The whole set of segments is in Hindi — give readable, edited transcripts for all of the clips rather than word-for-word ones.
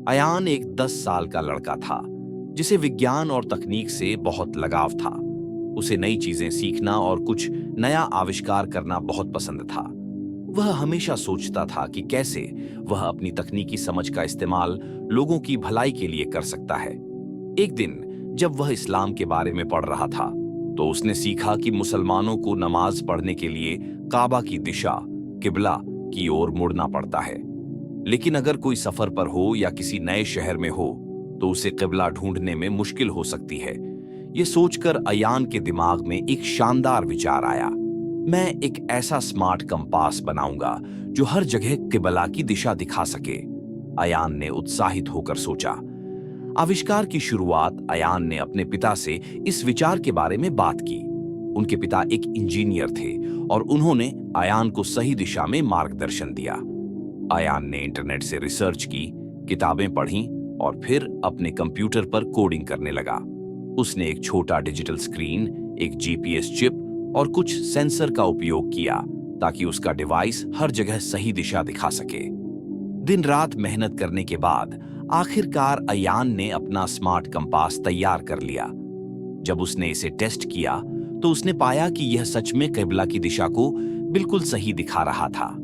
अयान एक 10 साल का लड़का था जिसे विज्ञान और तकनीक से बहुत लगाव था। उसे नई चीजें सीखना और कुछ नया आविष्कार करना बहुत पसंद था। वह हमेशा सोचता था कि कैसे वह अपनी तकनीकी समझ का इस्तेमाल लोगों की भलाई के लिए कर सकता है। एक दिन जब वह इस्लाम के बारे में पढ़ रहा था तो उसने सीखा कि मुसलमानों को नमाज पढ़ने के लिए काबा की दिशा किबला की ओर मुड़ना पड़ता है। लेकिन अगर कोई सफर पर हो या किसी नए शहर में हो तो उसे किबला ढूंढने में मुश्किल हो सकती है। यह सोचकर अयान के दिमाग में एक शानदार विचार आया। मैं एक ऐसा स्मार्ट कंपास बनाऊंगा जो हर जगह किबला की दिशा दिखा सके। अयान ने उत्साहित होकर सोचा। आविष्कार की शुरुआत अयान ने अपने पिता से इस विचार के बारे में बात की। उनके पिता एक इंजीनियर थे और उन्होंने अयान को सही दिशा में मार्गदर्शन दिया। अयान ने इंटरनेट से रिसर्च की, किताबें पढ़ीं और फिर अपने कंप्यूटर पर कोडिंग करने लगा। उसने एक छोटा डिजिटल स्क्रीन, एक जीपीएस चिप और कुछ सेंसर का उपयोग किया ताकि उसका डिवाइस हर जगह सही दिशा दिखा सके। दिन रात मेहनत करने के बाद आखिरकार अयान ने अपना स्मार्ट कंपास तैयार कर लिया। जब उसने इसे टेस्ट किया तो उसने पाया कि यह सच में किबला की दिशा को बिल्कुल सही दिखा रहा था।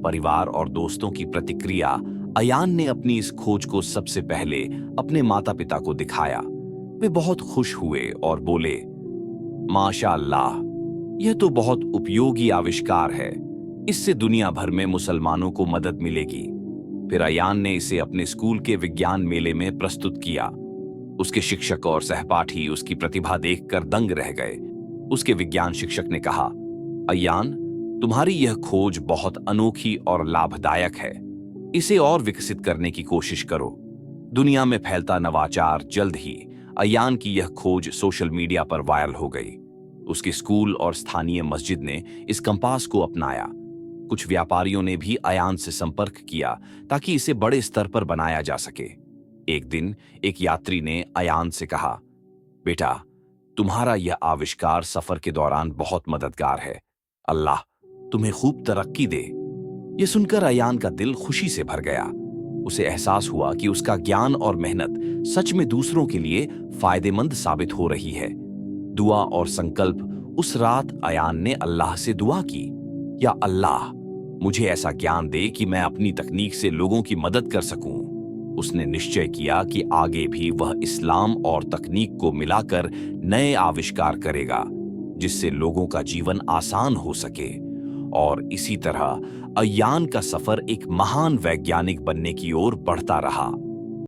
परिवार और दोस्तों की प्रतिक्रिया अयान ने अपनी इस खोज को सबसे पहले अपने माता-पिता को दिखाया। वे बहुत खुश हुए और बोले, माशाअल्लाह, यह तो बहुत उपयोगी आविष्कार है। इससे दुनिया भर में मुसलमानों को मदद मिलेगी। फिर अयान ने इसे अपने स्कूल के विज्ञान मेले में प्रस्तुत किया। उसके शिक्षक और सहपाठी उसकी प्रतिभा देखकर दंग रह गए। उसके विज्ञान शिक्षक ने कहा, अयान, तुम्हारी यह खोज बहुत अनोखी और लाभदायक है। इसे और विकसित करने की कोशिश करो। दुनिया में फैलता नवाचार जल्द ही अयान की यह खोज सोशल मीडिया पर वायरल हो गई। उसके स्कूल और स्थानीय मस्जिद ने इस कंपास को अपनाया। कुछ व्यापारियों ने भी अयान से संपर्क किया ताकि इसे बड़े स्तर पर बनाया जा सके। एक दिन एक यात्री ने अयान से कहा, बेटा, तुम्हारा यह आविष्कार सफर के दौरान बहुत मददगार है। अल्लाह तुम्हें खूब तरक्की दे। यह सुनकर अयान का दिल खुशी से भर गया। उसे एहसास हुआ कि उसका ज्ञान और मेहनत सच में दूसरों के लिए फायदेमंद साबित हो रही है। दुआ और संकल्प उस रात अयान ने अल्लाह से दुआ की, या अल्लाह, मुझे ऐसा ज्ञान दे कि मैं अपनी तकनीक से लोगों की मदद कर सकूं। उसने निश्चय किया कि आगे भी वह इस्लाम और तकनीक को मिलाकर नए आविष्कार करेगा जिससे लोगों का जीवन आसान हो सके। और इसी तरह अयान का सफर एक महान वैज्ञानिक बनने की ओर बढ़ता रहा।